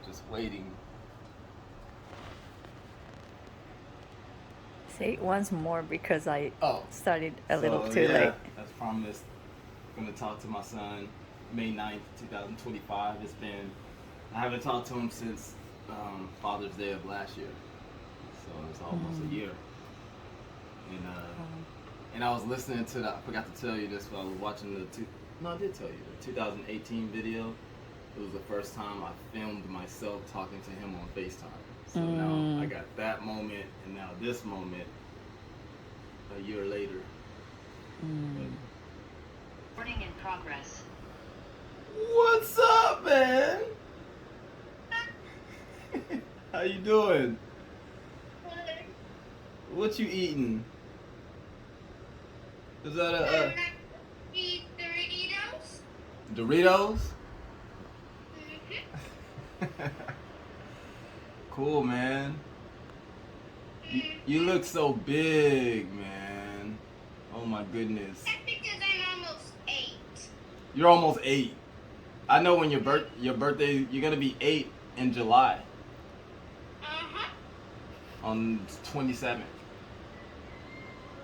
just waiting. Say it once more because I started a little So, too late. as promised, I'm going to talk to my son May 9th, 2025. I haven't talked to him since Father's Day of last year. So it's almost a year. And I was listening to I forgot to tell you this, but I was watching I did tell you, the 2018 video. It was the first time I filmed myself talking to him on FaceTime. So now I got that moment, and now this moment a year later. Recording in progress. What's up, man? How you doing? What you eating? Is that Eat Doritos. Doritos? Cool, man. You look so big, man. Oh my goodness. That's because I'm almost 8. You're almost 8. I know when your birthday, you're gonna be 8 in July. On 27th.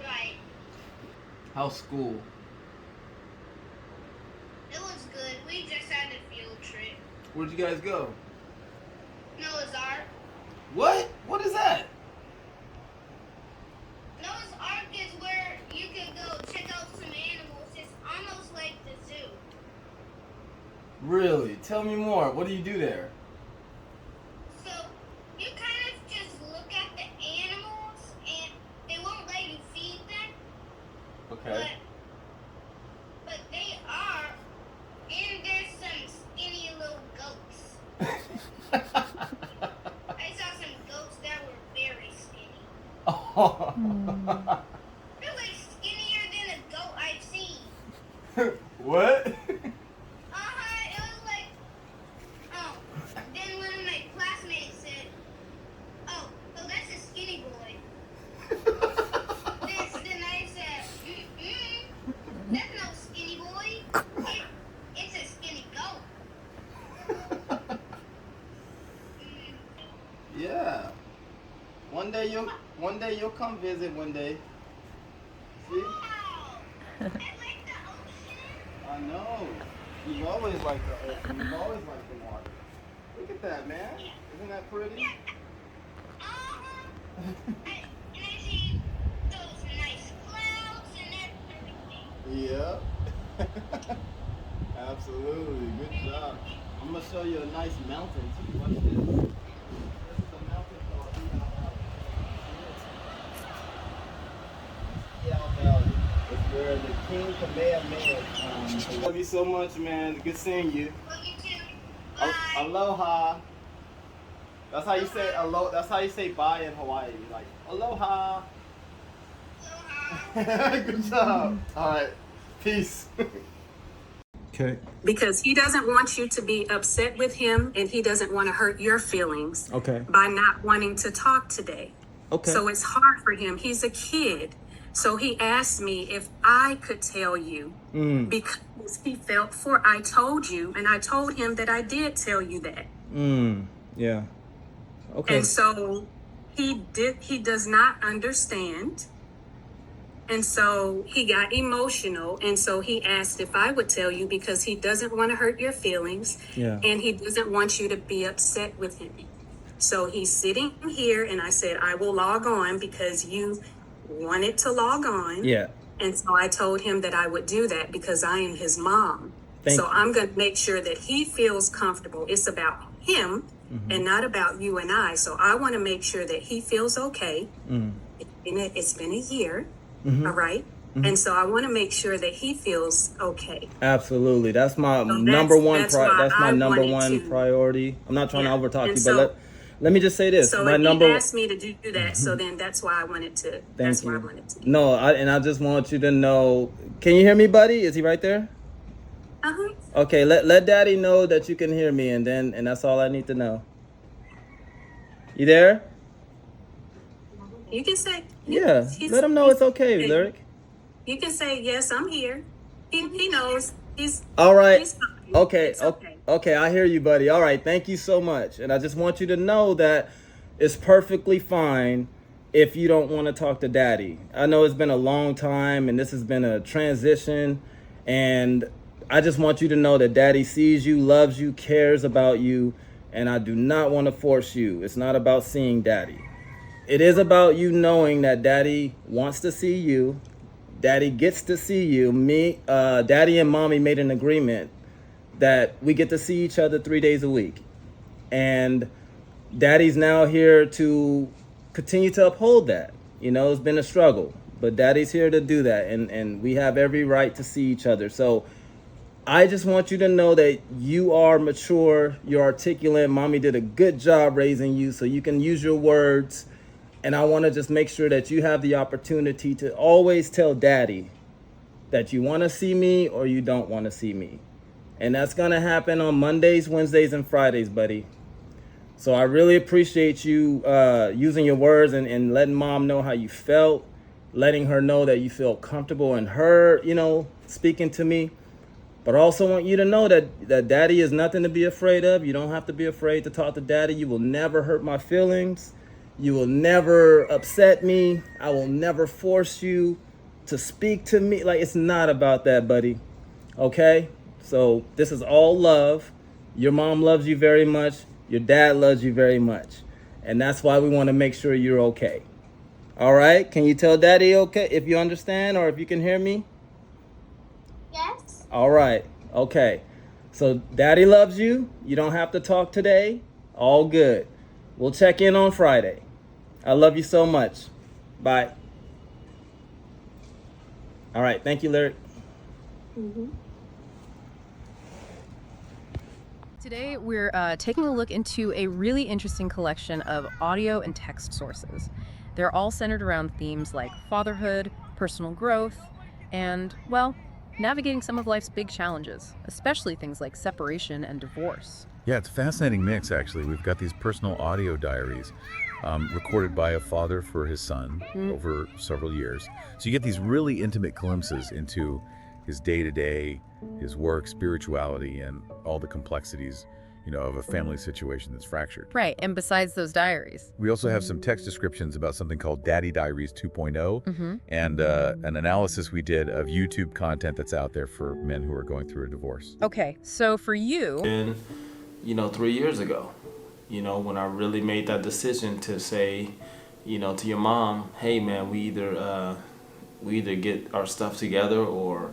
Right. How's school? It was good. We just had a field trip. Where'd you guys go? Noah's Ark. What? What is that? Noah's Ark is where you can go check out some animals. It's almost like the zoo. Really? Tell me more. What do you do there? So you kind of just look at the animals and they won't let you feed them. Okay. But they are, and there's some skinny little goats. I saw some goats that were very skinny. Oh. They're like skinnier than a goat I've seen. What? It was like, then one of my classmates said, oh, that's a skinny boy. Then I said, that's no skinny boy. It's a skinny goat. Yeah. One day you'll come visit one day. See? Wow. I like the ocean. I know. You've always liked the ocean. You've always liked the water. Look at that, man. Isn't that pretty? Yeah. And I see those nice clouds and everything. Yeah. Absolutely. Good job. I'm gonna show you a nice mountain too. Watch this. This is a mountain called Eman'on Valley. It's where the King Kamehameha. Love you so much, man. Good seeing you. Well, you too. Bye. Aloha. That's how you say alo. That's how you say bye in Hawaii. Like aloha. Aloha. Good job. All right. Peace. Okay. Because he doesn't want you to be upset with him, and he doesn't want to hurt your feelings by not wanting to talk today. Okay. So it's hard for him. He's a kid. So he asked me if I could tell you because he felt I told you, and I told him that I did tell you that. Yeah. Okay. And so he does not understand. And so he got emotional. And so he asked if I would tell you because he doesn't want to hurt your feelings. Yeah. And he doesn't want you to be upset with him. So he's sitting here, and I said, I will log on because you wanted to log on. Yeah. And so I told him that I would do that because I am his mom. Thank you. I'm going to make sure that he feels comfortable. It's about him and not about you and I. So I want to make sure that he feels okay. It's been a year. All right. And so I want to make sure that he feels okay. Absolutely. That's my number one priority. I'm not trying to overtalk you, but let me just say this. So my if number he asked me to do that, so then that's why I wanted to. That's why I wanted to. No, I just want you to know. Can you hear me, buddy? Is he right there? Okay, let Daddy know that you can hear me, and that's all I need to know. You there? You can say. Yeah, let him know it's okay, Lyric. You can say, yes, I'm here. He knows. He's all right. He's fine. Okay. It's okay. Okay, I hear you, buddy. All right, thank you so much. And I just want you to know that it's perfectly fine if you don't want to talk to daddy. I know it's been a long time and this has been a transition, and I just want you to know that daddy sees you, loves you, cares about you, and I do not want to force you. It's not about seeing daddy. It is about you knowing that daddy wants to see you. Daddy gets to see you. Daddy and mommy made an agreement that we get to see each other 3 days a week. And daddy's now here to continue to uphold that. You know, it's been a struggle, but daddy's here to do that. And we have every right to see each other. So I just want you to know that you are mature, you're articulate. Mommy did a good job raising you so you can use your words. And I want to just make sure that you have the opportunity to always tell daddy that you want to see me or you don't want to see me. And that's going to happen on Mondays, Wednesdays, and Fridays, buddy. So I really appreciate you using your words and letting mom know how you felt, letting her know that you feel comfortable in her, you know, speaking to me. But I also want you to know that daddy is nothing to be afraid of. You don't have to be afraid to talk to daddy. You will never hurt my feelings. You will never upset me. I will never force you to speak to me. Like, it's not about that, buddy. Okay? So this is all love. Your mom loves you very much. Your dad loves you very much. And that's why we want to make sure you're okay. All right? Can you tell daddy okay if you understand or if you can hear me? Yes. All right. Okay. So daddy loves you. You don't have to talk today. All good. We'll check in on Friday. I love you so much. Bye. All right. Thank you, Lyric. Mm-hmm. Today, we're taking a look into a really interesting collection of audio and text sources. They're all centered around themes like fatherhood, personal growth, and, well, navigating some of life's big challenges, especially things like separation and divorce. Yeah, it's a fascinating mix, actually. We've got these personal audio diaries recorded by a father for his son over several years. So you get these really intimate glimpses into his day-to-day, his work, spirituality, and all the complexities, you know, of a family situation that's fractured. Right, and besides those diaries, we also have some text descriptions about something called Daddy Diaries 2.0 and an analysis we did of YouTube content that's out there for men who are going through a divorce. Okay, so for you... And, 3 years ago, when I really made that decision to say, to your mom, hey man, we either get our stuff together or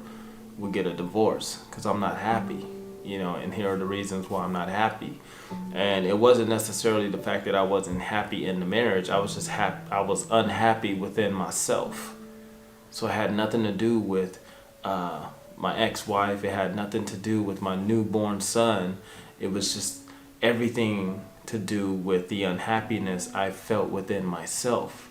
we get a divorce because I'm not happy, and here are the reasons why I'm not happy. And it wasn't necessarily the fact that I wasn't happy in the marriage. I was just I was unhappy within myself. So it had nothing to do with my ex-wife. It had nothing to do with my newborn son. It was just everything to do with the unhappiness I felt within myself,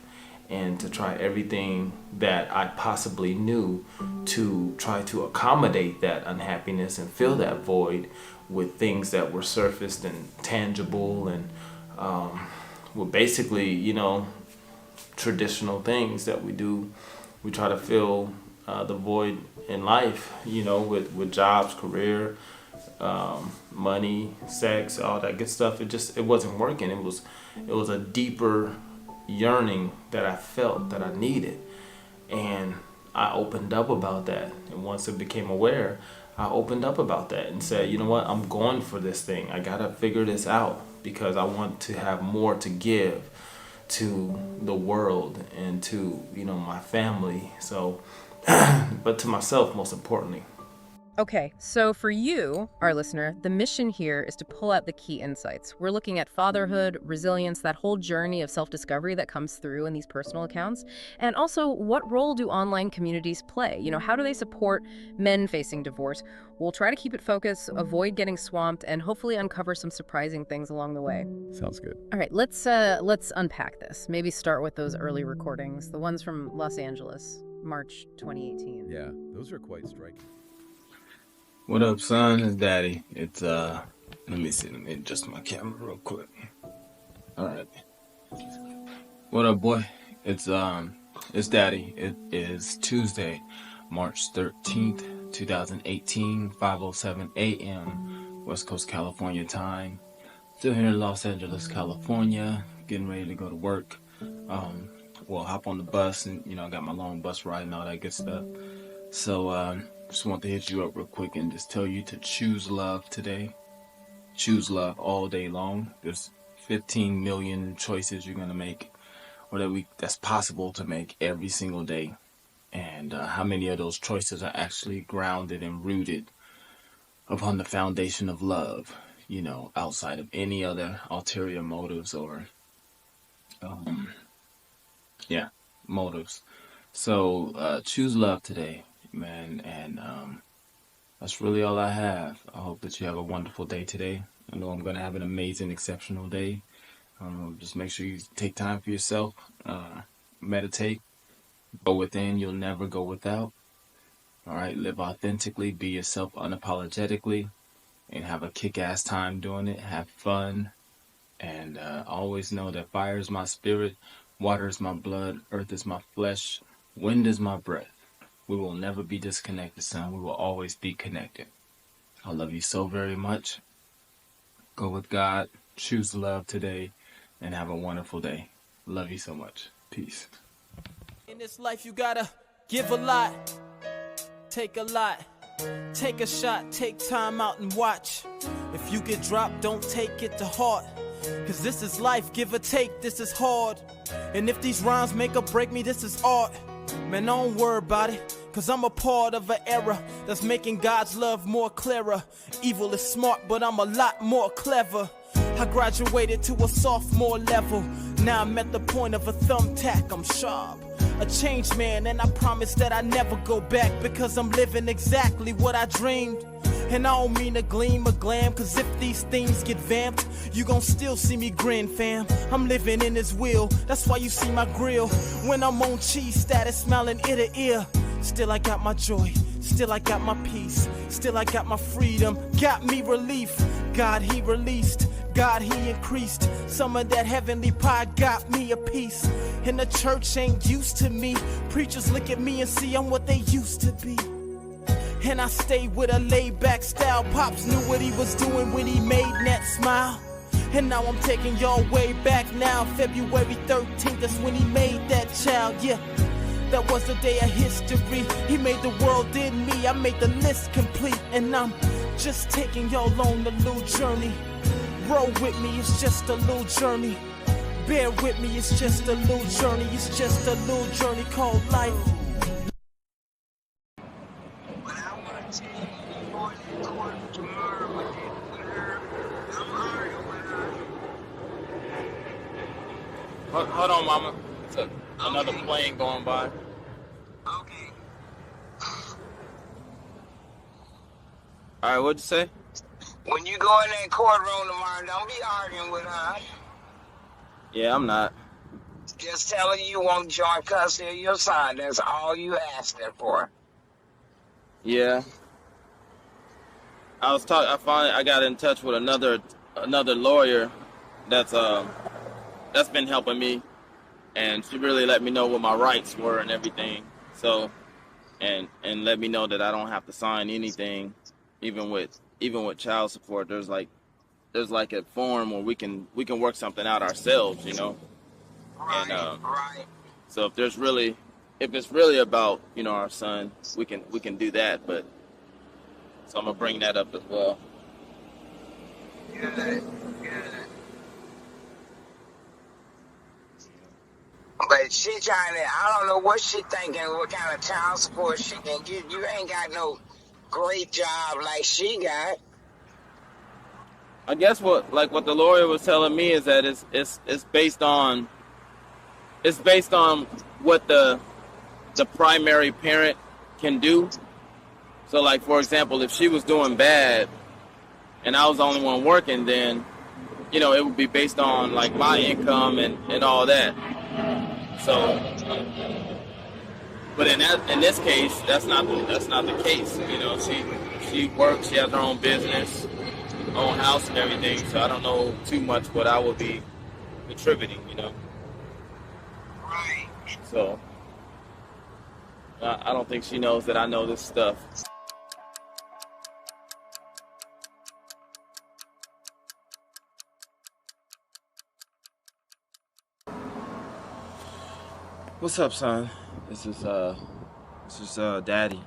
and to try everything that I possibly knew to try to accommodate that unhappiness and fill that void with things that were surfaced and tangible and were basically, traditional things that we do. We try to fill the void in life, with jobs, career, money, sex, all that good stuff. It wasn't working. It was a deeper yearning that I felt that I needed, and I opened up about that. And once I became aware, I opened up about that and said, you know what, I'm going for this thing. I gotta figure this out because I want to have more to give to the world and to my family. So but to myself most importantly. Okay, so for you, our listener, the mission here is to pull out the key insights. We're looking at fatherhood, resilience, that whole journey of self-discovery that comes through in these personal accounts. And also, what role do online communities play? How do they support men facing divorce? We'll try to keep it focused, avoid getting swamped, and hopefully uncover some surprising things along the way. Sounds good. All right, let's unpack this. Maybe start with those early recordings, the ones from Los Angeles, March 2018. Yeah, those are quite striking. What up, son? It's Daddy. It's let me adjust my camera real quick. All right. What up, boy? It's Daddy. It is Tuesday, March 13th, 2018, 5:07 a.m. West Coast California time. Still here in Los Angeles, California, getting ready to go to work. Well, hop on the bus and, I got my long bus ride and all that good stuff. So, just want to hit you up real quick and just tell you to choose love today. Choose love all day long. There's 15 million choices you're going to make, or that's possible to make every single day. And how many of those choices are actually grounded and rooted upon the foundation of love, outside of any other ulterior motives or, motives. So choose love today, man. And that's really all I have. I hope that you have a wonderful day today. I know I'm going to have an amazing, exceptional day. Just make sure you take time for yourself, meditate, go within. You'll never go without. All right, live authentically, be yourself unapologetically, and have a kick-ass time doing it. Have fun, and always know that fire is my spirit, water is my blood, earth is my flesh, wind is my breath. We will never be disconnected, son. We will always be connected. I love you so very much. Go with God, choose love today, and have a wonderful day. Love you so much. Peace. In this life, you gotta give a lot. Take a lot, take a shot, take time out and watch. If you get dropped, don't take it to heart. Cause this is life, give or take, this is hard. And if these rhymes make or break me, this is art. Man, don't worry about it, cause I'm a part of an era that's making God's love more clearer. Evil is smart, but I'm a lot more clever. I graduated to a sophomore level. Now I'm at the point of a thumbtack, I'm sharp. A changed man, and I promise that I never go back, because I'm living exactly what I dreamed. And I don't mean to gleam or glam, cause if these things get vamped, you gon' still see me grin, fam. I'm living in his will, that's why you see my grill. When I'm on cheese status, smiling ear to ear. Still I got my joy, still I got my peace, still I got my freedom, got me relief. God, he released, God, he increased. Some of that heavenly pie got me a piece. And the church ain't used to me. Preachers look at me and see I'm what they used to be. And I stayed with a laid-back style. Pops knew what he was doing when he made that smile. And now I'm taking y'all way back now. February 13th, that's when he made that child, yeah. That was the day of history. He made the world in me. I made the list complete. And I'm just taking y'all on the little journey. Roll with me, it's just a little journey. Bear with me, it's just a little journey. It's just a little journey called life. Hold on, Mama. It's another plane going by. Okay. All right, what'd you say? When you go in that courtroom tomorrow, don't be arguing with her. Yeah, I'm not. Just tell her you want joint custody of your son. That's all you asked her for. Yeah. I got in touch with another lawyer that's been helping me, and she really let me know what my rights were and everything. So, and let me know that I don't have to sign anything, even with child support. There's like a form where we can work something out ourselves, Right, and right. so if it's really about our son, we can do that. But so I'm gonna bring that up as well. Good, good. But she trying to, I don't know what she thinking, what kind of child support she can get. You ain't got no great job like she got. I guess what the lawyer was telling me is that it's based on what the primary parent can do. So like, for example, if she was doing bad and I was the only one working, then it would be based on like my income and all that. So, but in this case, that's not the case. She works, she has her own business, own house and everything. So I don't know too much what I would be contributing. Right. So I don't think she knows that I know this stuff. What's up, son? This is Daddy.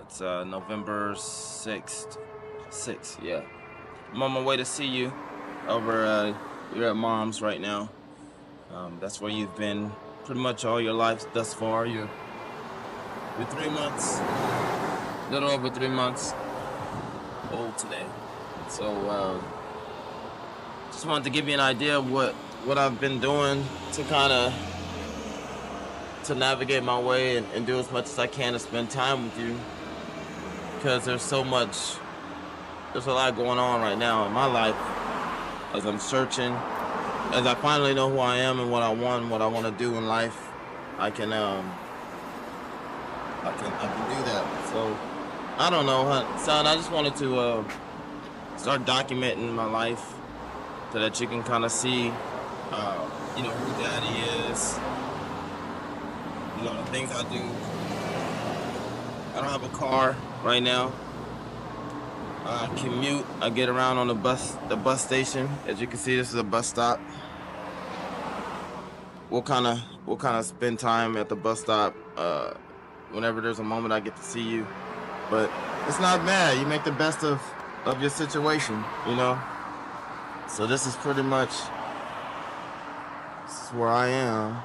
It's November 6th. Yeah. I'm on my way to see you over you're at Mom's right now. That's where you've been pretty much all your life thus far. You're 3 months, a little over 3 months old today. So just wanted to give you an idea of what I've been doing to kind of to navigate my way and do as much as I can to spend time with you, because there's a lot going on right now in my life as I'm searching, as I finally know who I am and what I want to do in life. I can do that. So I don't know, son, I just wanted to start documenting my life so that you can kind of see who Daddy is, the things I do. I don't have a car right now. I commute. I get around on the bus station. As you can see, this is a bus stop. We'll kind of spend time at the bus stop whenever there's a moment I get to see you. But it's not bad. You make the best of your situation, So this is pretty much where I am.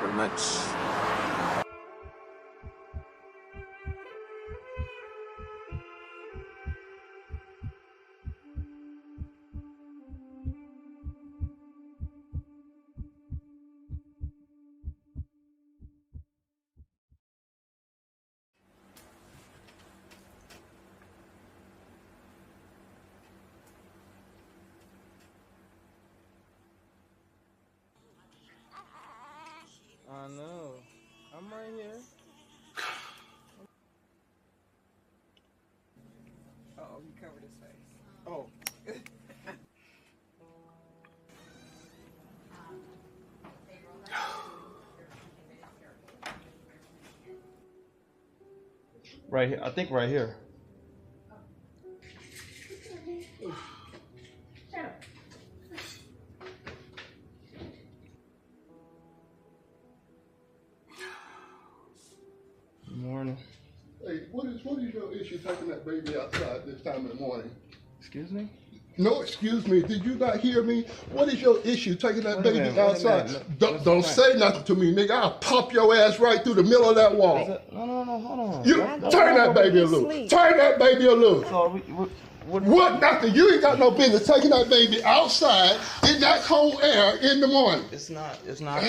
Pretty much. I know. I'm right here. Oh, you covered his face. Oh. Right here. I think right here. Good morning. Hey, what is your issue taking that baby outside this time in the morning? Excuse me? No, excuse me. Did you not hear me? What is your issue taking that baby outside? Don't say nothing to me, nigga. I'll pop your ass right through the middle of that wall. No, hold on. You turn that baby loose. Turn that baby loose. What? Nothing. You ain't got no business taking that baby outside in that cold air in the morning. It's not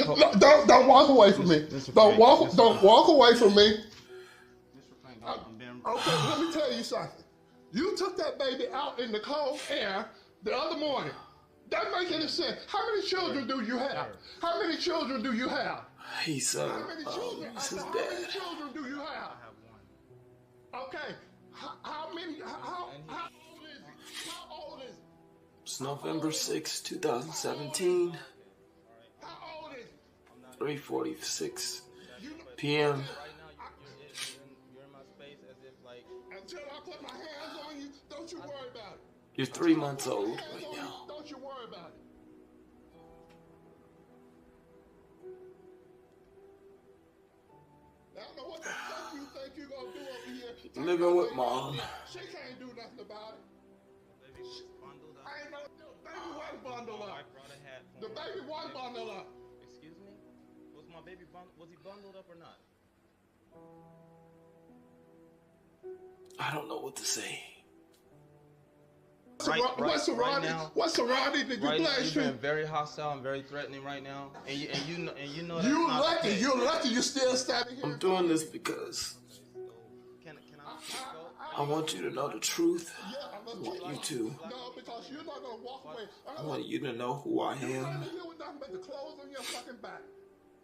cold. Don't walk away from me. Don't walk away from me. Okay, let me tell you something. You took that baby out in the cold air the other morning. That make any sense? How many children do you have? How many children do you have? He's How many children? this is How Dad. many children do you have? I have one. Okay. How many? How old is he? How old is he? It's November 6, 2017. How old is he? 3:46 p.m. Until I put my hands on you, don't you worry about it. You're 3 months old right now. Don't you worry about it. I don't know what the fuck you think you're gonna do over here. Living with Mom. She can't do nothing about it. I ain't know. The baby was bundled up. The baby was bundled up. Excuse me? Was my baby was he bundled up or not? I don't know what to say. What's surrounding? What's surrounding? Did you blast you? You've been very hostile and very threatening right now, and you know that's You not lucky. okay. You're lucky. You're still standing here. I'm doing this because I want you to know the truth. I want you to. No, because you're not gonna walk away. I want you to know who I You am. nothing with nothing but the clothes on your fucking back.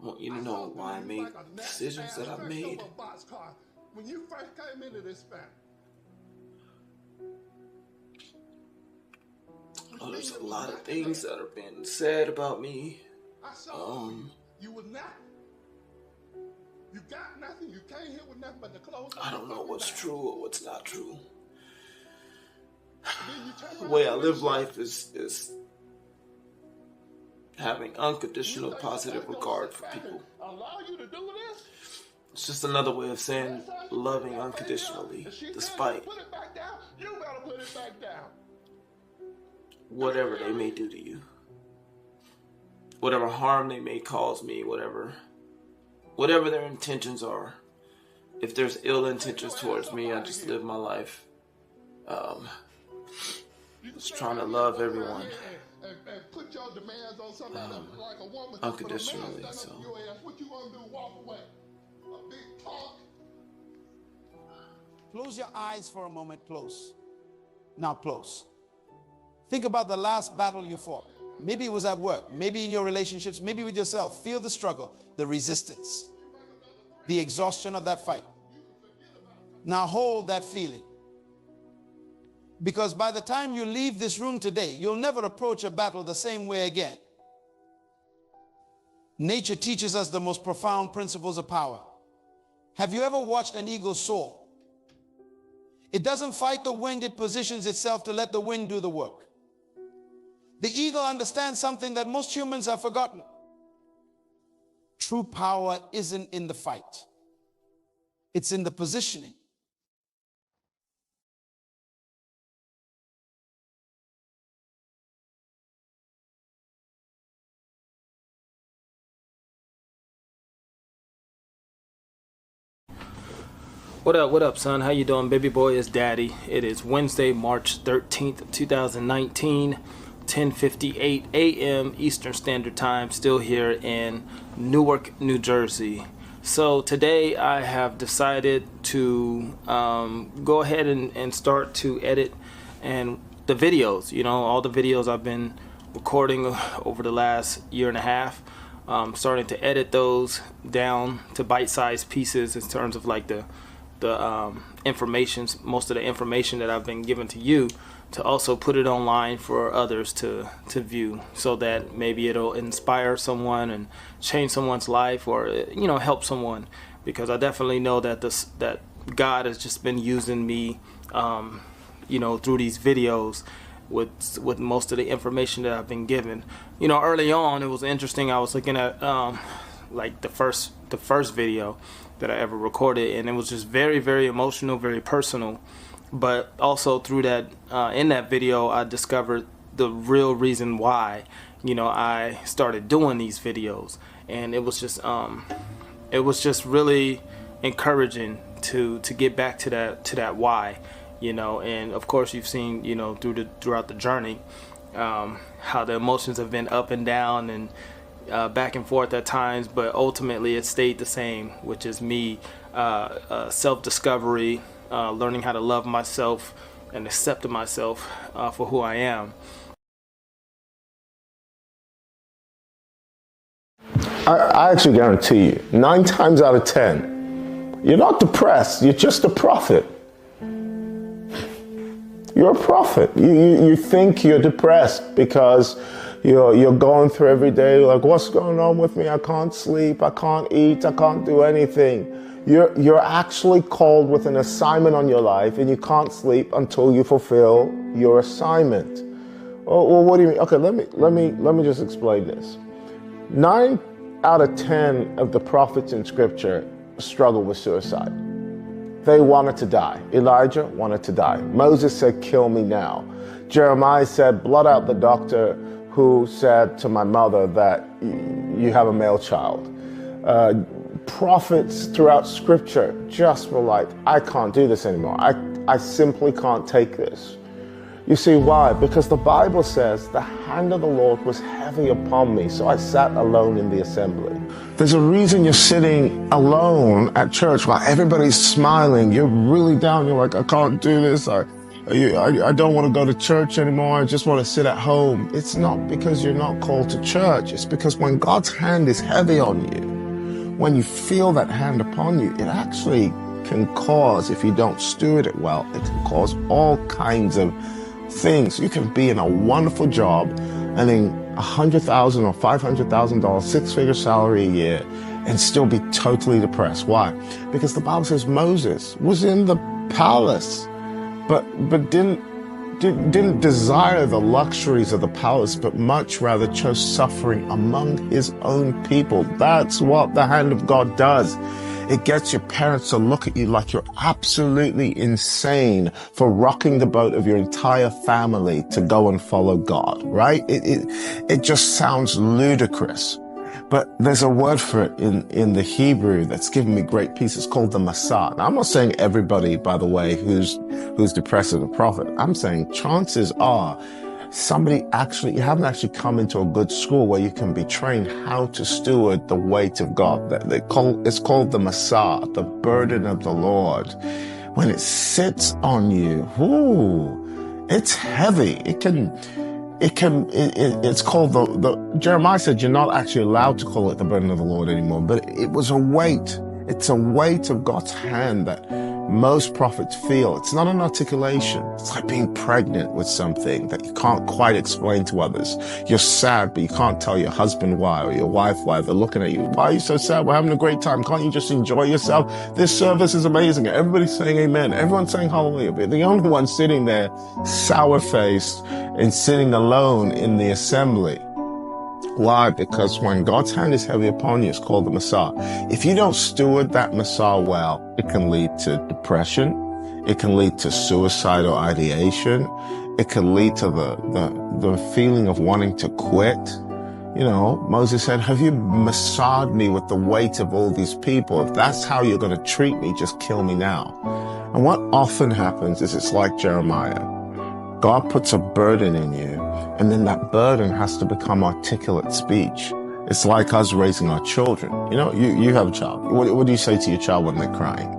I want you to know why I made decisions that I made. When you first came into this family. Oh, there's a lot of things that are being said about me. I saw you was nothing. You got nothing. You came here with nothing but the clothes. I don't know what's true or what's not true. The way I live life is having unconditional positive regard for people. It's just another way of saying loving unconditionally, despite whatever they may do to you. Whatever harm they may cause me, whatever their intentions are. If there's ill intentions towards me, I just live my life just trying to love everyone unconditionally. So close your eyes for a moment. Close. Now close. Think about the last battle you fought. Maybe it was at work, maybe in your relationships, maybe with yourself. Feel the struggle, the resistance, the exhaustion of that fight. Now hold that feeling. Because by the time you leave this room today, you'll never approach a battle the same way again. Nature teaches us the most profound principles of power. Have you ever watched an eagle soar? It doesn't fight the wind, it positions itself to let the wind do the work. The eagle understands something that most humans have forgotten. True power isn't in the fight. It's in the positioning. What up, son? How you doing? Baby boy is daddy. It is Wednesday, March 13th, 2019, 10:58 a.m. Eastern Standard Time, still here in Newark, New Jersey. So today I have decided to go ahead and start to edit and the videos, all the videos I've been recording over the last year and a half. Starting to edit those down to bite-sized pieces in terms of like the information, most of the information that I've been given to you, to also put it online for others to view, so that maybe it'll inspire someone and change someone's life, or help someone, because I definitely know that that God has just been using me through these videos with most of the information that I've been given. Early on it was interesting. I was looking at like the first video that I ever recorded, and it was just very, very emotional, very personal. But also through that, in that video, I discovered the real reason why, I started doing these videos, and it was just really encouraging to get back to that why, And of course, you've seen, throughout the journey, how the emotions have been up and down and back and forth at times, but ultimately it stayed the same, which is me, self-discovery, learning how to love myself and accept myself for who I am. I actually guarantee you, 9 times out of 10, you're not depressed, you're just a prophet. You're a prophet. You think you're depressed because you're going through every day like, what's going on with me? I can't sleep, I can't eat, I can't do anything. You're actually called with an assignment on your life, and you can't sleep until you fulfill your assignment. Well, what do you mean? Okay, let me just explain this. 9 out of 10 of the prophets in Scripture struggle with suicide. They wanted to die. Elijah wanted to die. Moses said, kill me now. Jeremiah said, blot out the doctor who said to my mother that you have a male child. Prophets throughout Scripture just were like, I can't do this anymore. I simply can't take this. You see why? Because the Bible says the hand of the Lord was heavy upon me, so I sat alone in the assembly. There's a reason you're sitting alone at church while everybody's smiling. You're really down. You're like, I can't do this. I don't want to go to church anymore. I just want to sit at home. It's not because you're not called to church. It's because when God's hand is heavy on you, when you feel that hand upon you, it actually can cause, if you don't steward it well, it can cause all kinds of things. You can be in a wonderful job earning $100,000 or $500,000, 6-figure salary a year, and still be totally depressed. Why? Because the Bible says Moses was in the palace, but didn't didn't desire the luxuries of the palace, but much rather chose suffering among his own people. That's what the hand of God does. It gets your parents to look at you like you're absolutely insane for rocking the boat of your entire family to go and follow God, right? It just sounds ludicrous. But there's a word for it in the Hebrew that's given me great peace. It's called the Masah. Now, I'm not saying everybody, by the way, who's depressed is a prophet. I'm saying chances are you haven't actually come into a good school where you can be trained how to steward the weight of God. It's called the Masah, the burden of the Lord. When it sits on you, it's heavy. It's called Jeremiah said you're not actually allowed to call it the burden of the Lord anymore, but it was a weight. It's a weight of God's hand that most prophets feel. It's not an articulation. It's like being pregnant with something that you can't quite explain to others. You're sad, but you can't tell your husband why or your wife why. They're looking at you. Why are you so sad? We're having a great time. Can't you just enjoy yourself? This service is amazing. Everybody's saying amen. Everyone's saying hallelujah. But the only one sitting there sour-faced and sitting alone in the assembly. Why? Because when God's hand is heavy upon you, it's called the Masah. If you don't steward that Masah well, it can lead to depression. It can lead to suicidal ideation. It can lead to the feeling of wanting to quit. You know, Moses said, have you massaged me with the weight of all these people? If that's how you're going to treat me, just kill me now. And what often happens is it's like Jeremiah. God puts a burden in you, and then that burden has to become articulate speech. It's like us raising our children. You know, you have a child. What do you say to your child when they're crying?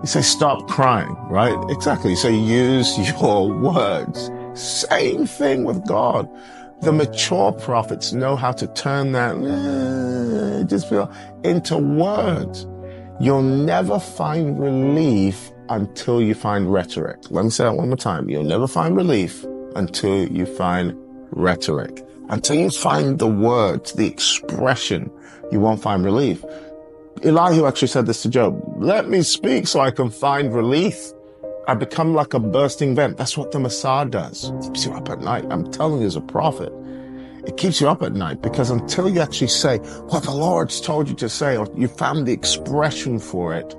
You say, stop crying, right? Exactly. So use your words. Same thing with God. The mature prophets know how to turn that into words. You'll never find relief until you find rhetoric. Let me say that one more time. You'll never find relief until you find rhetoric. Until you find the words, the expression, you won't find relief. Elihu actually said this to Job. Let me speak so I can find relief. I become like a bursting vent. That's what the Masah does. It keeps you up at night. I'm telling you as a prophet. It keeps you up at night because until you actually say what the Lord's told you to say, or you found the expression for it,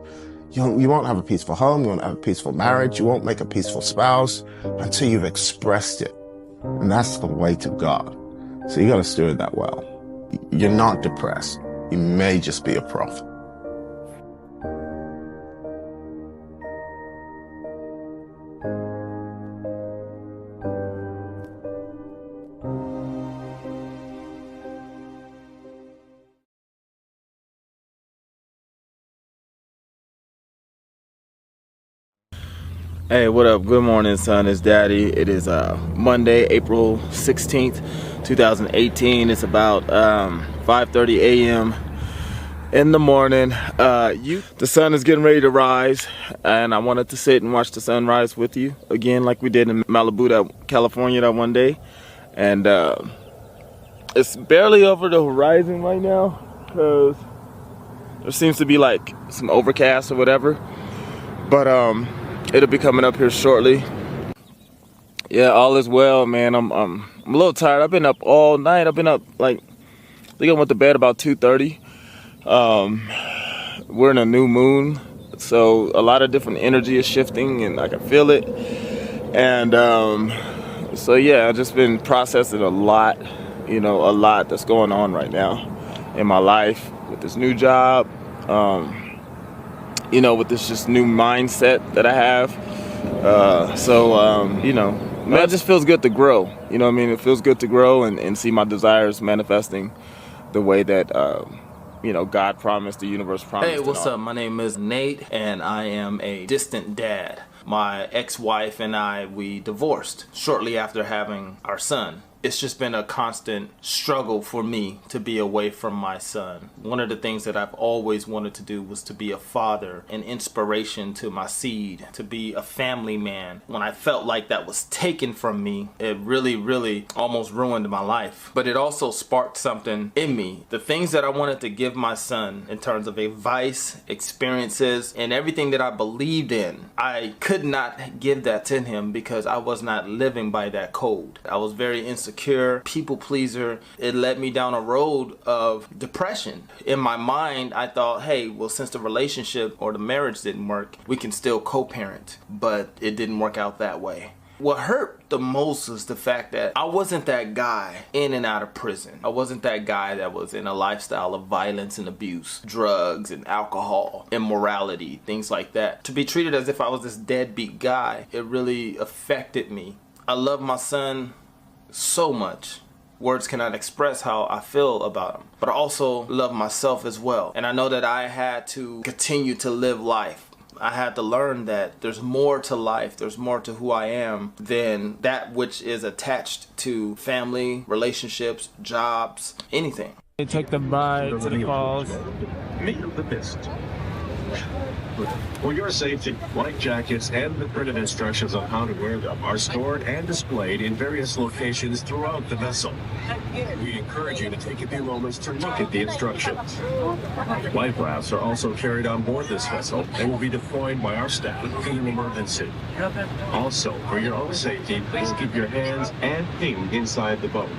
you won't have a peaceful home, you won't have a peaceful marriage, you won't make a peaceful spouse until you've expressed it. And that's the weight of God. So you got to steward that well. You're not depressed. You may just be a prophet. Hey, what up? Good morning, son. It's Daddy. It is Monday, April 16th, 2018. It's about 5:30 a.m. in the morning. The sun is getting ready to rise, and I wanted to sit and watch the sunrise with you again, like we did in Malibu, California, that one day. And it's barely over the horizon right now because there seems to be like some overcast or whatever. But it'll be coming up here shortly. Yeah, all is well, man. I'm a little tired. I've been up all night. I've been up like, I think I went to bed about 2:30. We're in a new moon, so a lot of different energy is shifting, and I can feel it. And so yeah, I've just been processing a lot that's going on right now in my life with this new job. With this just new mindset that I have. It just feels good to grow. You know what I mean? It feels good to grow and see my desires manifesting the way that, God promised, the universe promised. Hey, what's up? My name is Nate, and I am a distant dad. My ex-wife and I, we divorced shortly after having our son. it's just been a constant struggle for me to be away from my son. One of the things that I've always wanted to do was to be a father, an inspiration to my seed, to be a family man. When I felt like that was taken from me, it really almost ruined my life. But it also sparked something in me. The things that I wanted to give my son in terms of advice, experiences, and everything that I believed in, I could not give that to him because I was not living by that code. I was very insecure, people pleaser. It led me down a road of depression. In my mind, I thought, hey, well, since the relationship or the marriage didn't work, we can still co-parent. But it didn't work out that way. What hurt the most was the fact that I wasn't that guy in and out of prison. I wasn't that guy that was in a lifestyle of violence and abuse, drugs and alcohol, immorality, things like that. To be treated as if I was this deadbeat guy, it really affected me. I love my son so much. Words cannot express how I feel about him. But I also love myself as well. And I know that I had to continue to live life. I had to learn that there's more to life, there's more to who I am than that which is attached to family, relationships, jobs, anything. They take the bride to the falls. Meet the best. For your safety, life jackets and the printed instructions on how to wear them are stored and displayed in various locations throughout the vessel. We encourage you to take a few moments to look at the instructions. Life rafts are also carried on board this vessel and will be deployed by our staff in an emergency. Also, for your own safety, please keep your hands and feet inside the boat.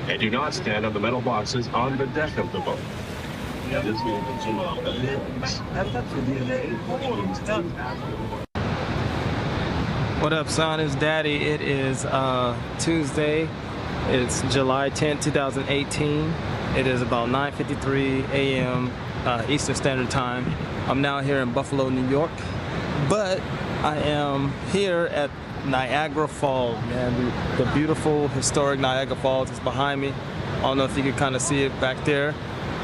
And do not stand on the metal boxes on the deck of the boat. What up, son? It's Daddy. It is Tuesday. It's July 10th, 2018. It is about 9:53 a.m. Eastern Standard Time. I'm now here in Buffalo, New York, but I am here at Niagara Falls, man. The beautiful historic Niagara Falls is behind me. I don't know if you can kind of see it back there,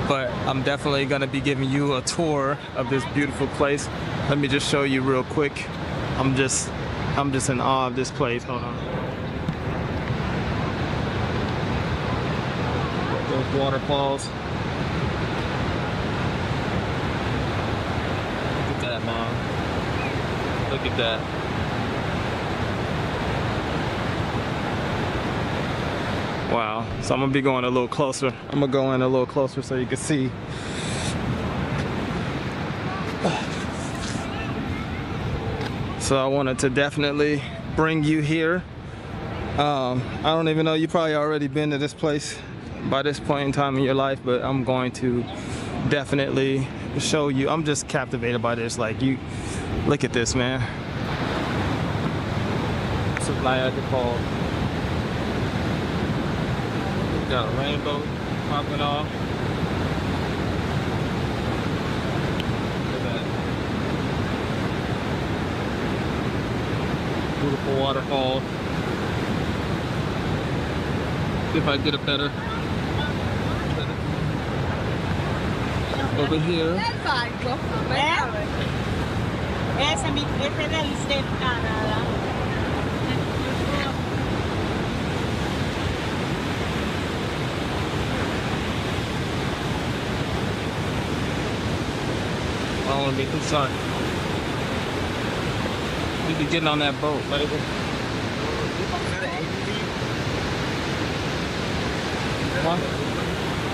but I'm definitely going to be giving you a tour of this beautiful place. Let me just show you real quick. I'm just in awe of this place. Hold on. Those waterfalls. Look at that, man. Look at that. Wow. So I'm gonna be going a little closer. I'm gonna go in a little closer so you can see. So I wanted to definitely bring you here. I don't even know, you probably already been to this place by this point in time in your life, but I'm going to definitely show you. I'm just captivated by this. Like, you look at this, man. It's a Niagara Falls. Got a rainbow popping off. Look at that. Beautiful waterfall. See if I get it better. Over here. I don't want to be too sorry. You be getting on that boat, baby. What?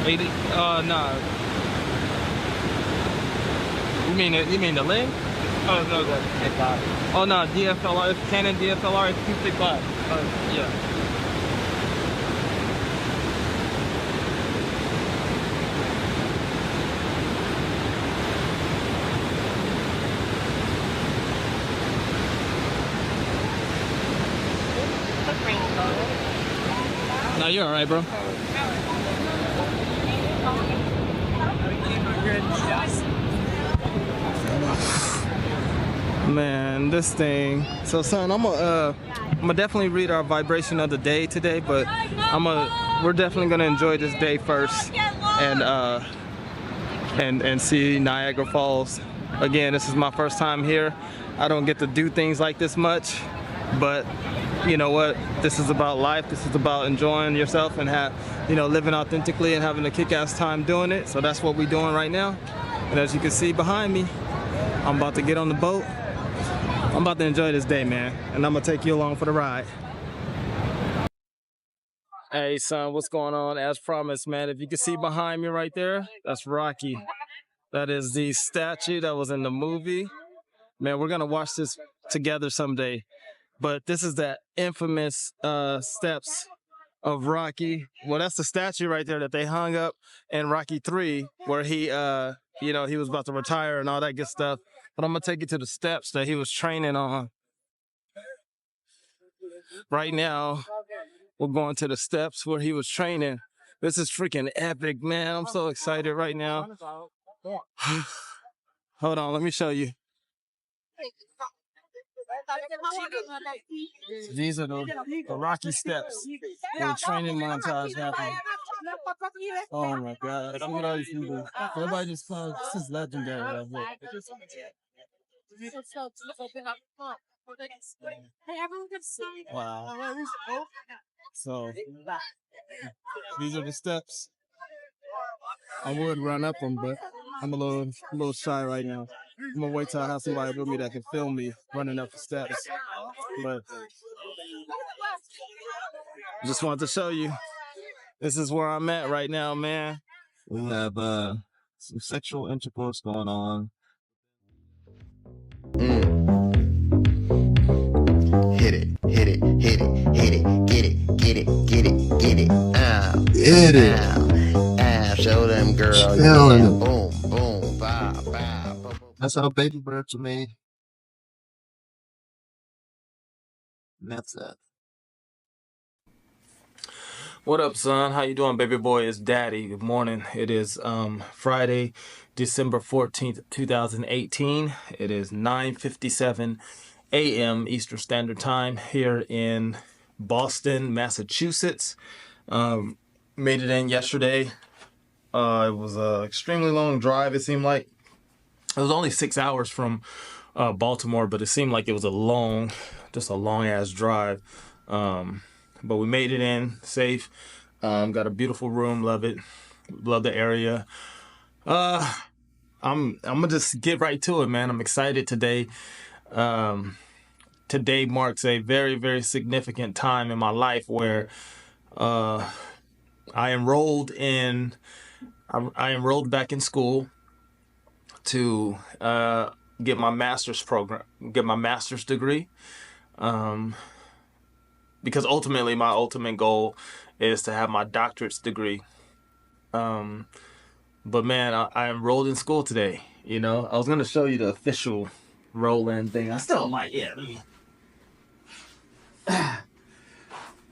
80? Nah. You mean the lens? Oh no, that's oh no, DSLR. It's Canon DSLR. It's 265. Yeah. No, you're alright, bro. Man, this thing. So, son, I'm gonna definitely read our vibration of the day today, but we're definitely gonna enjoy this day first, and see Niagara Falls. Again, this is my first time here. I don't get to do things like this much. But you know what? This is about life. This is about enjoying yourself and living authentically and having a kick-ass time doing it. So that's what we're doing right now. And as you can see behind me, I'm about to get on the boat. I'm about to enjoy this day, man. And I'm gonna take you along for the ride. Hey son, what's going on? As promised, man, if you can see behind me right there, that's Rocky. That is the statue that was in the movie. Man, we're gonna watch this together someday. But this is the infamous steps of Rocky. Well, that's the statue right there that they hung up in Rocky 3, where he, he was about to retire and all that good stuff. But I'm gonna take you to the steps that he was training on. Right now, we're going to the steps where he was training. This is freaking epic, man. I'm so excited right now. Hold on, let me show you. These are the Rocky steps. The training montage happening. Oh my God! Look at all these people. Everybody just comes. This is legendary right here. Wow. So these are the steps. I would run up them, but I'm a little shy right now. I'm gonna wait till I have somebody with me that can film me running up the steps. But just wanted to show you, this is where I'm at right now, man. We have some sexual intercourse going on. Hit it, hit it, hit it, hit it, get it, get it, get it, get it. Hit it. Show them, girl. Yeah. Boom, boom, bow, bow, boom, boom. That's how baby birds are made. And that's that. What up, son? How you doing, baby boy? It's Daddy. Good morning. It is Friday, December 14th, 2018. It is 9:57 a.m. Eastern Standard Time here in Boston, Massachusetts. Made it in yesterday. It was an extremely long drive, it seemed like. It was only 6 hours from Baltimore, but it seemed like it was a long ass drive. But we made it in safe. Got a beautiful room, love it. Love the area. I'm gonna just get right to it, man. I'm excited today. Today marks a very, very significant time in my life where I enrolled back in school to get my master's degree. Because ultimately, my ultimate goal is to have my doctorate's degree. But man, I enrolled in school today. You know, I was gonna show you the official roll-in thing. I still might, yeah.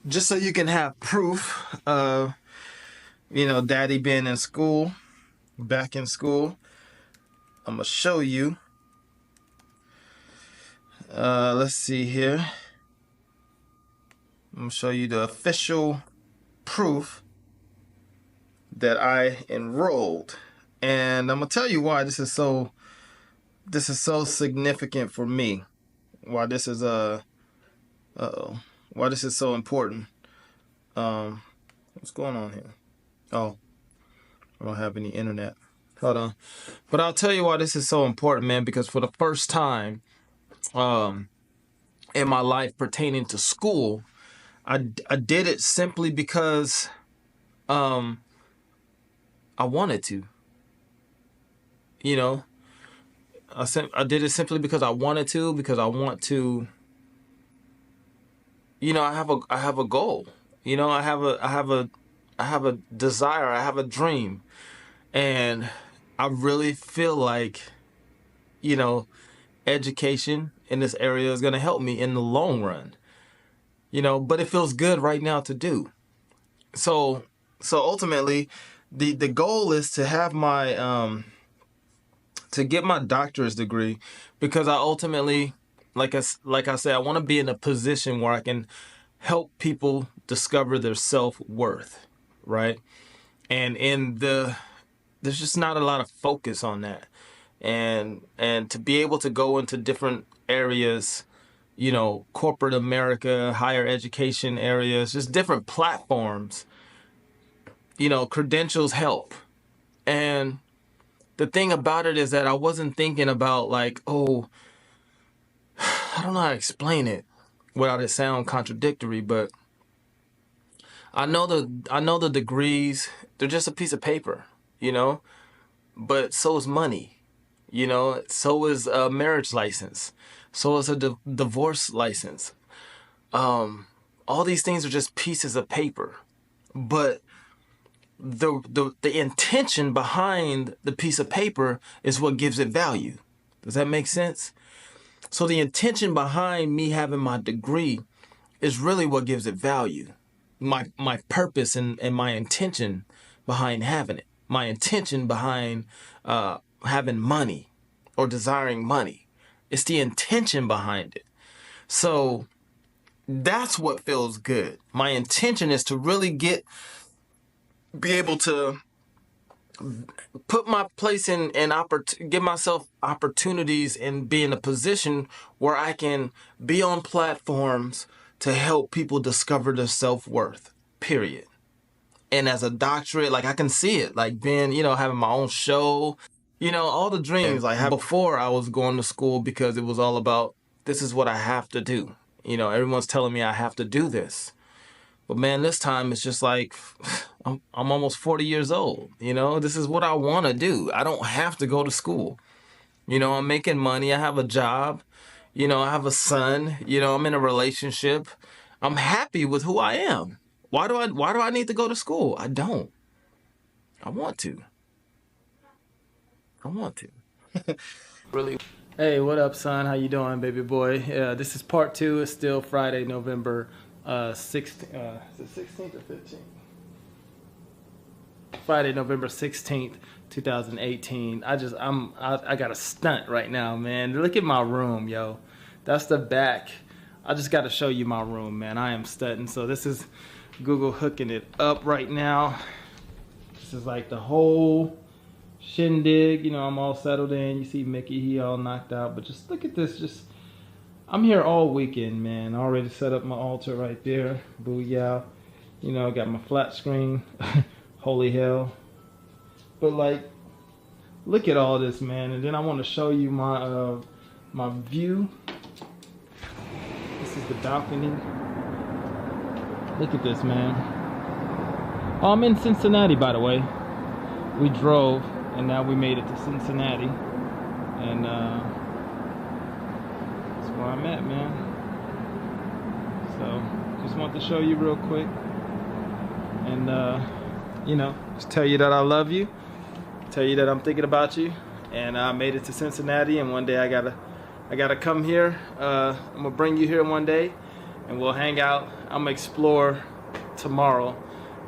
Just so you can have proof of, Daddy being in school, back in school. I'm gonna show you. Let's see here. I'm gonna show you the official proof that I enrolled, and I'm gonna tell you why this is so significant for me. Why this is why this is so important. What's going on here? Oh, I don't have any internet. Hold on. But I'll tell you why this is so important, man, because for the first time in my life pertaining to school, I did it simply because I wanted to. I did it simply because I wanted to, because I want to. I have a goal. I have a desire. I have a dream, and I really feel like, education in this area is going to help me in the long run. But it feels good right now to do. So ultimately, the goal is to have my to get my doctorate degree, because I ultimately, like I said, I want to be in a position where I can help people discover their self-worth, right? And there's just not a lot of focus on that, and to be able to go into different areas you know, corporate America, higher education areas, just different platforms. You know, credentials help. And the thing about it is that I wasn't thinking about like, oh, I don't know how to explain it without it sound contradictory, but I know the degrees, they're just a piece of paper, you know, but so is money, you know, so is a marriage license, so is a divorce license. All these things are just pieces of paper, but the intention behind the piece of paper is what gives it value. Does that make sense? So the intention behind me having my degree is really what gives it value. My purpose and my intention behind having it. My intention behind having money or desiring money. It's the intention behind it. So that's what feels good. My intention is to really be able to put my place in and give myself opportunities and be in a position where I can be on platforms to help people discover their self-worth, period. And as a doctorate, like I can see it, like being, you know, having my own show, you know, all the dreams I had before I was going to school because it was all about, this is what I have to do. You know, everyone's telling me I have to do this. But man, this time it's just like, I'm almost 40 years old. You know, this is what I want to do. I don't have to go to school. You know, I'm making money. I have a job. You know, I have a son. You know, I'm in a relationship. I'm happy with who I am. Why do I need to go to school? I don't. I want to. Really. Hey, what up, son? How you doing, baby boy? Yeah, this is part 2. It's still Friday, November 16th. Is it 16th or 15th? Friday, November 16th, 2018. I got a stunt right now, man. Look at my room, yo. That's the back. I just got to show you my room, man. I am stunting. So this is Google hooking it up right now. This is like the whole shindig. You know, I'm all settled in. You see Mickey, he all knocked out. But just look at this. I'm here all weekend, man. I already set up my altar right there. Booyah. You know, I got my flat screen. Holy hell. But like, look at all this, man. And then I want to show you my my view. This is the balcony. Look at this, man. Oh, I'm in Cincinnati, by the way. We drove and now we made it to Cincinnati. And that's where I'm at, man. So just want to show you real quick. And you know, just tell you that I love you, tell you that I'm thinking about you, and I made it to Cincinnati, and one day I gotta come here. I'm gonna bring you here one day, and we'll hang out. I'm gonna explore tomorrow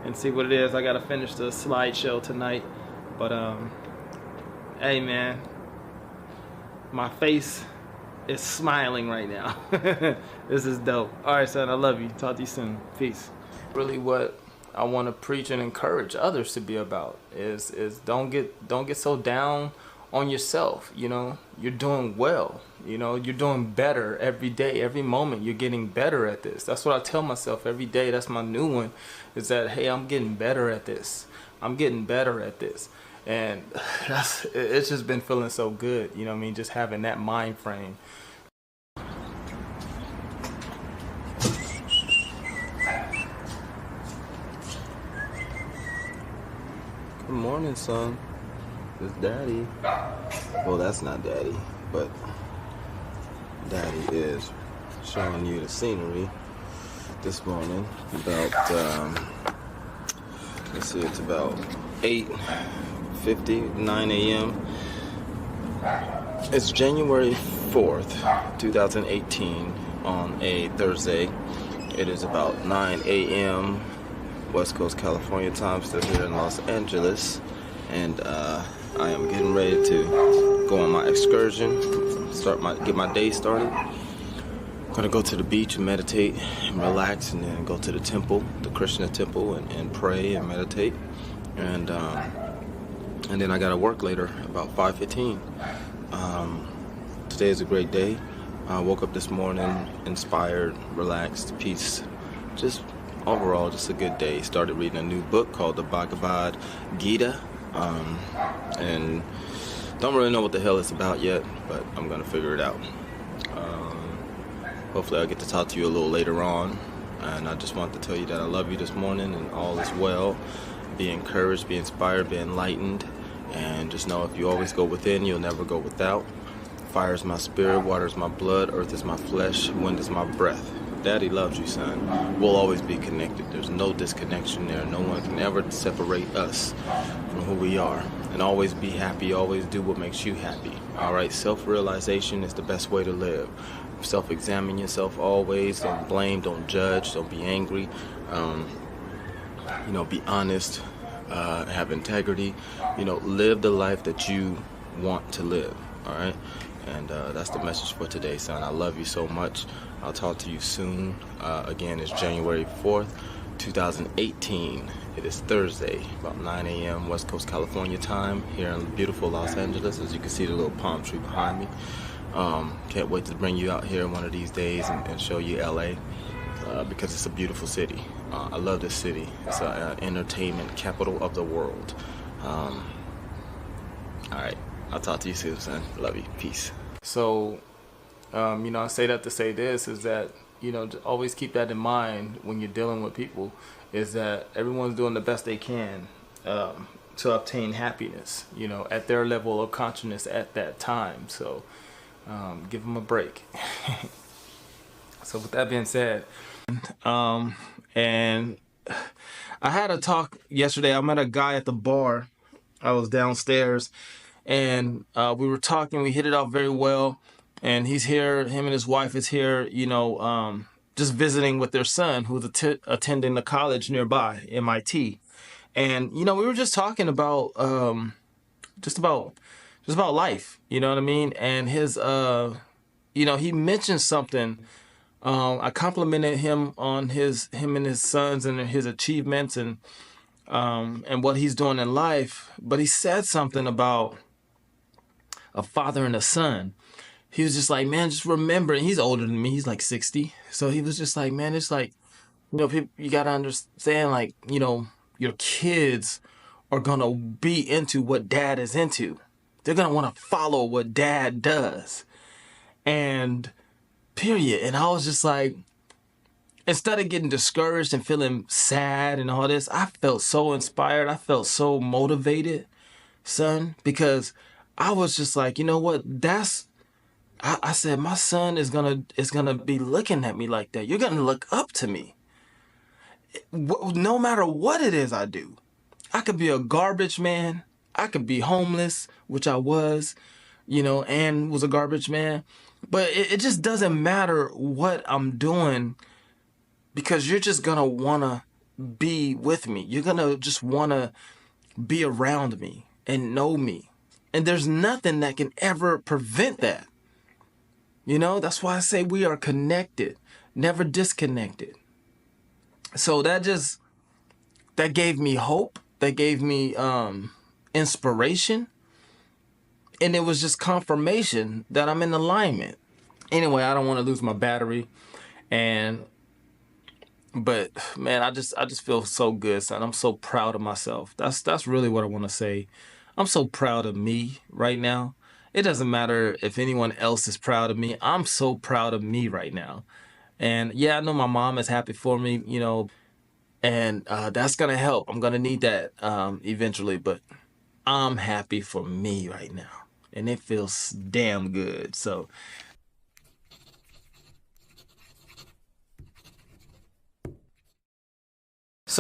and see what it is. I gotta finish the slideshow tonight, but hey, man, my face is smiling right now. This is dope. All right, son, I love you. Talk to you soon. Peace. Really, what I want to preach and encourage others to be about is don't get so down on yourself. You know, you're doing well. You know, you're doing better every day, every moment. You're getting better at this. That's what I tell myself every day. That's my new one, is that, hey, I'm getting better at this. I'm getting better at this. And it's just been feeling so good. You know what I mean? Just having that mind frame. Good morning, son. It's Daddy. Well, that's not Daddy, but Daddy is showing you the scenery this morning. About, let's see, it's about 8:50, 9 a.m. It's January 4th, 2018, on a Thursday. It is about 9 a.m. West Coast California time, still here in Los Angeles, and I am getting ready to go on my excursion, get my day started. I'm gonna go to the beach and meditate and relax, and then go to the temple, the Krishna temple, and pray and meditate, and then I gotta work later about 5:15. Today is a great day. I woke up this morning inspired, relaxed, peace. Just overall, just a good day. Started reading a new book called the Bhagavad Gita. And don't really know what the hell it's about yet, but I'm gonna figure it out. Hopefully I'll get to talk to you a little later on. And I just wanted to tell you that I love you this morning and all is well. Be encouraged, be inspired, be enlightened. And just know if you always go within, you'll never go without. Fire is my spirit, water is my blood, earth is my flesh, wind is my breath. Daddy loves you, son. We'll always be connected. There's no disconnection there. No one can ever separate us from who we are. And always be happy. Always do what makes you happy. All right, self-realization is the best way to live. Self-examine yourself always. Don't blame, don't judge, don't be angry. Be honest, have integrity. Live the life that you want to live. All right? And that's the message for today, son. I love you so much. I'll talk to you soon. Again, it's January 4th, 2018. It is Thursday, about 9 a.m. West Coast California time here in beautiful Los Angeles. As you can see the little palm tree behind me. Can't wait to bring you out here one of these days and show you LA because it's a beautiful city. I love this city. It's an entertainment capital of the world. All right. I'll talk to you soon, son. Love you. Peace. So, I say that to say this is that, always keep that in mind when you're dealing with people is that everyone's doing the best they can to obtain happiness, at their level of consciousness at that time. So, give them a break. So with that being said, and I had a talk yesterday. I met a guy at the bar. I was downstairs. And we were talking, we hit it off very well. And he's here, him and his wife is here, just visiting with their son who's attending the college nearby, MIT. And, we were just talking about, just about life, you know what I mean? And his, he mentioned something. I complimented him on him and his sons and his achievements and what he's doing in life. But he said something about a father and a son. He was just like, man, just remember, and he's older than me. He's like 60. So he was just like, man, it's like, people, you got to understand, like, your kids are going to be into what dad is into. They're going to want to follow what dad does. And period. And I was just like, instead of getting discouraged and feeling sad and all this, I felt so inspired. I felt so motivated, son, because I was just like, you know what? I said, my son is gonna be looking at me like that. You're gonna look up to me. No matter what it is I do. I could be a garbage man. I could be homeless, which I was, and was a garbage man. But it just doesn't matter what I'm doing because you're just gonna wanna be with me. You're gonna just wanna be around me and know me. And there's nothing that can ever prevent that. That's why I say we are connected, never disconnected. So that gave me hope. That gave me inspiration. And it was just confirmation that I'm in alignment. Anyway, I don't want to lose my battery. But man, I just feel so good, son. I'm so proud of myself. That's really what I want to say. I'm so proud of me right now. It doesn't matter if anyone else is proud of me. I'm so proud of me right now. And yeah, I know my mom is happy for me, and that's going to help. I'm going to need that eventually, but I'm happy for me right now. And it feels damn good. So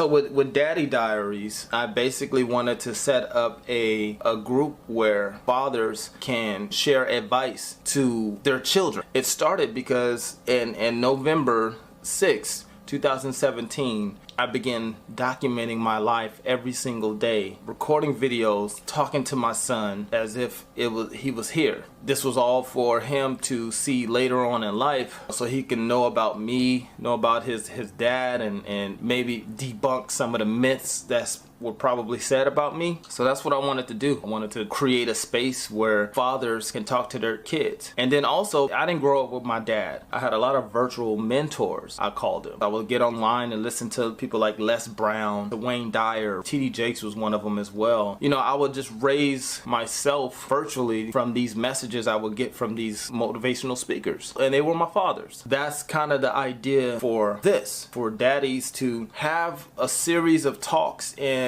with Daddy Diaries, I basically wanted to set up a group where fathers can share advice to their children. It started because in November 6th, 2017, I began documenting my life every single day, recording videos, talking to my son as if he was here. This was all for him to see later on in life, so he can know about me, know about his dad, and maybe debunk some of the myths that were probably said about me. So that's what I wanted to do. I wanted to create a space where fathers can talk to their kids. And then also, I didn't grow up with my dad. I had a lot of virtual mentors, I called them. I would get online and listen to people like Les Brown, Wayne Dyer, T.D. Jakes was one of them as well. You know, I would just raise myself virtually from these messages I would get from these motivational speakers. And they were my fathers. That's kind of the idea for this, for daddies to have a series of talks and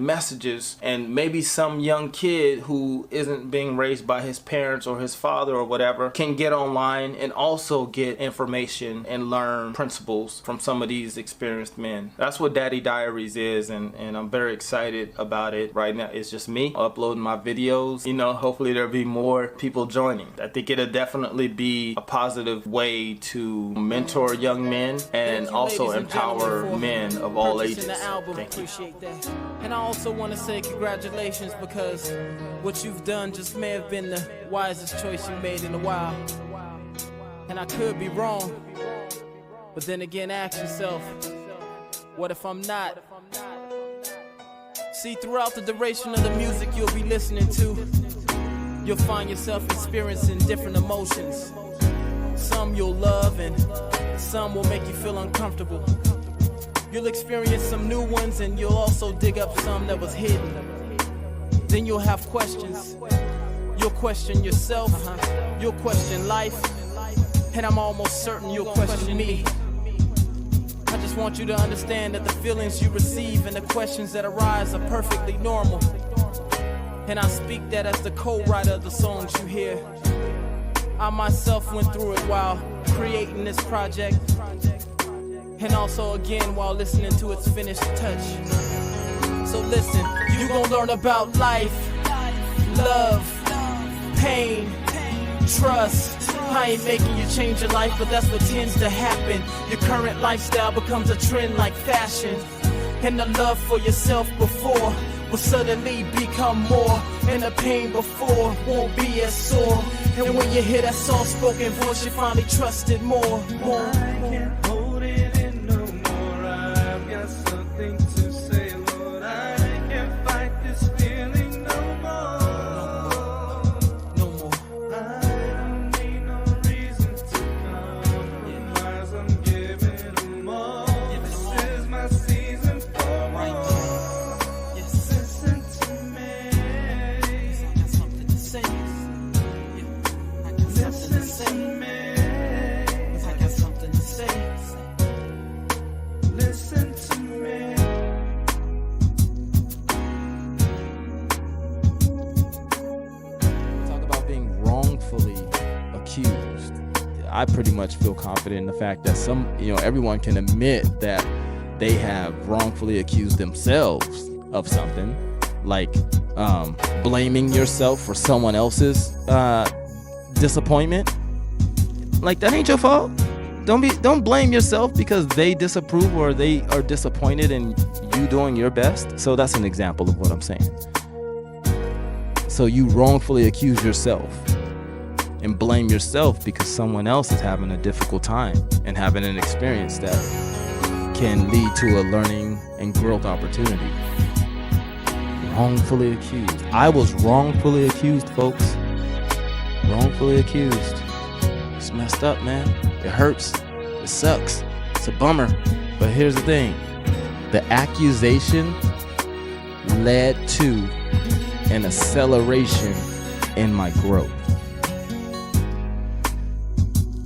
messages, and maybe some young kid who isn't being raised by his parents or his father or whatever can get online and also get information and learn principles from some of these experienced men. That's what Daddy Diaries is, and I'm very excited about it. Right now it's just me uploading my videos. You know, hopefully there'll be more people joining. I think it'll definitely be a positive way to mentor young men and also empower men of all ages. Thank you. Appreciate that. And I also want to say congratulations, because what you've done just may have been the wisest choice you made in a while. And I could be wrong, but then again, ask yourself, what if I'm not? See, throughout the duration of the music you'll be listening to, you'll find yourself experiencing different emotions. Some you'll love and some will make you feel uncomfortable. You'll experience some new ones, and you'll also dig up some that was hidden. Then you'll have questions. You'll question yourself, you'll question life, and I'm almost certain you'll question me. I just want you to understand that the feelings you receive and the questions that arise are perfectly normal. And I speak that as the co-writer of the songs you hear. I myself went through it while creating this project, and also again while listening to its finished touch. So listen, you gon' learn about life, love, pain, trust. I ain't making you change your life, but that's what tends to happen. Your current lifestyle becomes a trend like fashion, and the love for yourself before will suddenly become more, and the pain before won't be as sore. And when you hear that soft-spoken voice, you finally trust it more. I can't hold it in no more. I've got something to say, Lord. I can't fight this feeling no more. No more. I don't need no reason to compromise. I'm giving them all. This is my season for more. Listen to me. I got something to say. Listen to me. I got something to say. Listen to me. Talk about being wrongfully accused. I pretty much feel confident in the fact that everyone can admit that they have wrongfully accused themselves of something, like blaming yourself for someone else's disappointment. Like, that ain't your fault. Don't blame yourself because they disapprove or they are disappointed in you doing your best. So that's an example of what I'm saying. So you wrongfully accuse yourself and blame yourself because someone else is having a difficult time and having an experience that can lead to a learning and growth opportunity. Wrongfully accused. I was wrongfully accused, folks. Wrongfully accused. It's messed up, man. It hurts. It sucks. It's a bummer. But here's the thing. The accusation led to an acceleration in my growth.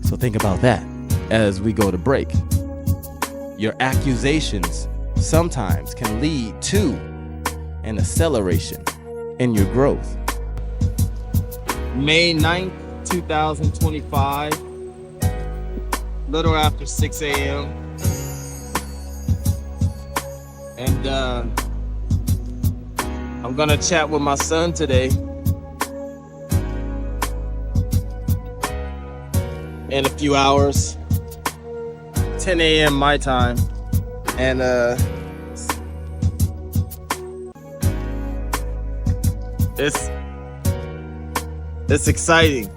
So think about that as we go to break. Your accusations sometimes can lead to an acceleration in your growth. May 9th, 2025, little after 6 a.m. And I'm gonna chat with my son today. In a few hours, 10 a.m. my time. And it's exciting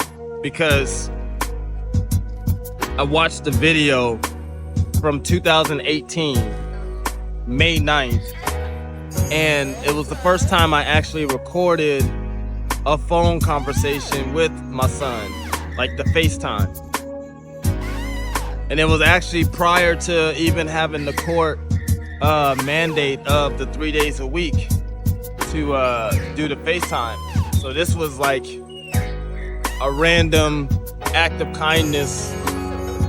because I watched the video from 2018, May 9th, and it was the first time I actually recorded a phone conversation with my son, like the FaceTime. And it was actually prior to even having the court mandate of the 3 days a week to do the FaceTime. So this was like a random act of kindness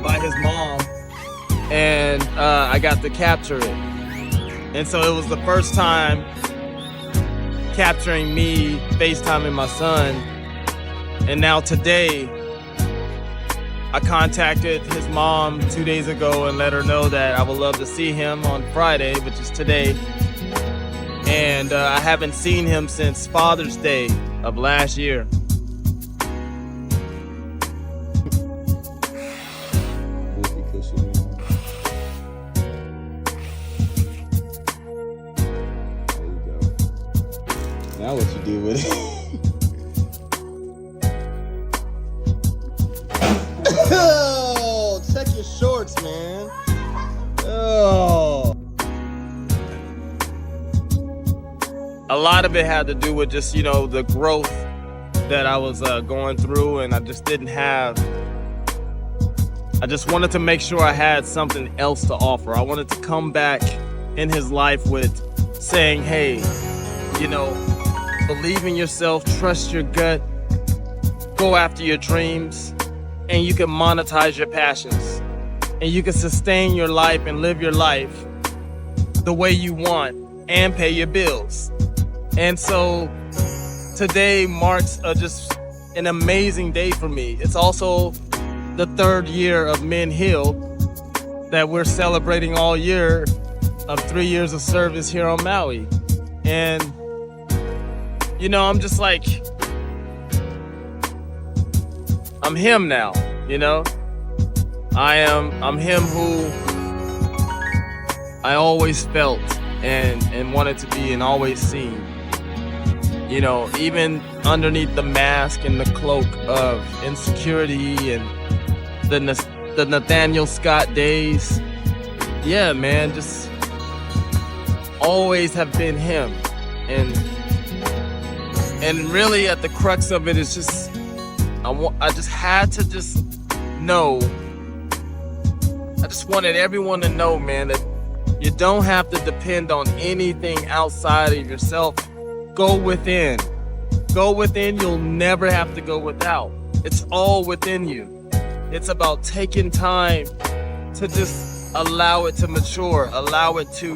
by his mom, and I got to capture it. And so it was the first time capturing me FaceTiming my son. And now today, I contacted his mom 2 days ago and let her know that I would love to see him on Friday, which is today. And I haven't seen him since Father's Day of last year. Now what you do with it? Oh, check your shorts, man. Oh. A lot of it had to do with just, you know, the growth that I was going through, and I just didn't have. I just wanted to make sure I had something else to offer. I wanted to come back in his life with saying, hey, you know, believe in yourself, trust your gut, go after your dreams, and you can monetize your passions, and you can sustain your life and live your life the way you want and pay your bills. And so today marks just an amazing day for me. It's also the 3rd year of Men Heal that we're celebrating all year of 3 years of service here on Maui. And you know, I'm just like, I'm him now, you know? I'm him who I always felt and wanted to be and always seen. You know, even underneath the mask and the cloak of insecurity and the Nathaniel Scott days. Yeah, man, just always have been him. And really at the crux of it is just, I just had to just know, I just wanted everyone to know, man, that you don't have to depend on anything outside of yourself. Go within. Go within, you'll never have to go without. It's all within you. It's about taking time to just allow it to mature, allow it to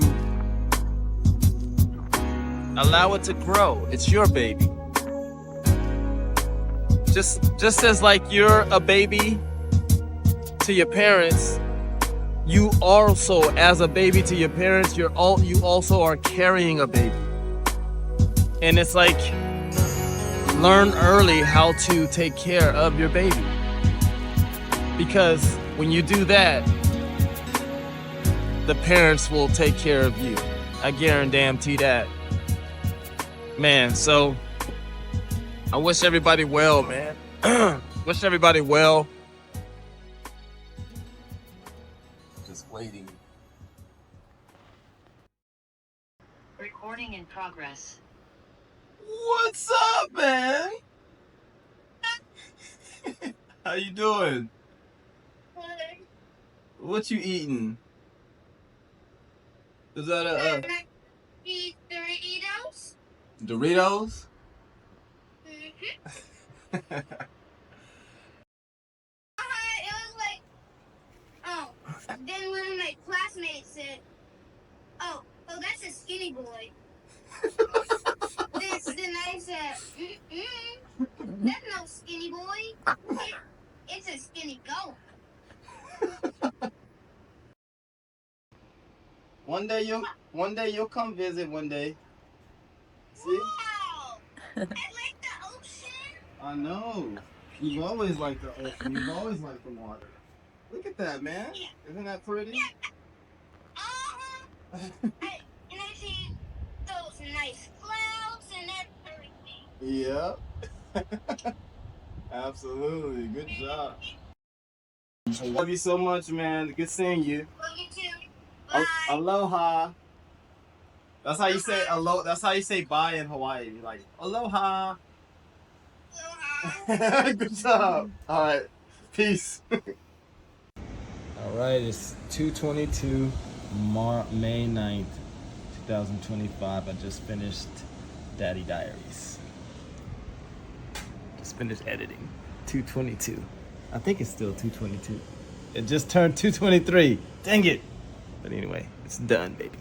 grow. It's your baby. Just as like you're a baby to your parents, you also, as a baby to your parents, you also are carrying a baby. And it's like, learn early how to take care of your baby. Because when you do that, the parents will take care of you. I guarantee that. Man, so I wish everybody well, man. Wish everybody well. Just waiting. Recording in progress. What's up, man? How you doing? What you eating? Is that a Eat Doritos. Doritos? It was like, oh. Then one of my classmates said, oh, that's a skinny boy. Then I said, that's no skinny boy. It's a skinny goat. One day you'll come visit one day. See? Wow! I like the ocean. I know. You've always liked the ocean. You've always liked the water. Look at that, man. Isn't that pretty? Uh-huh. And I see those nice clouds and everything. Yeah. Absolutely. Good job. I love you so much, man. Good seeing you. Love you too. Bye. Aloha. That's how you say alo. That's how you say bye in Hawaii. You're like aloha. Aloha. Good job. All right. Peace. All right. It's 2:22, May 9th, 2025. I just finished Daddy Diaries. Just finished editing. 2:22. I think it's still 2:22. It just turned 2:23. Dang it. But anyway, it's done, baby.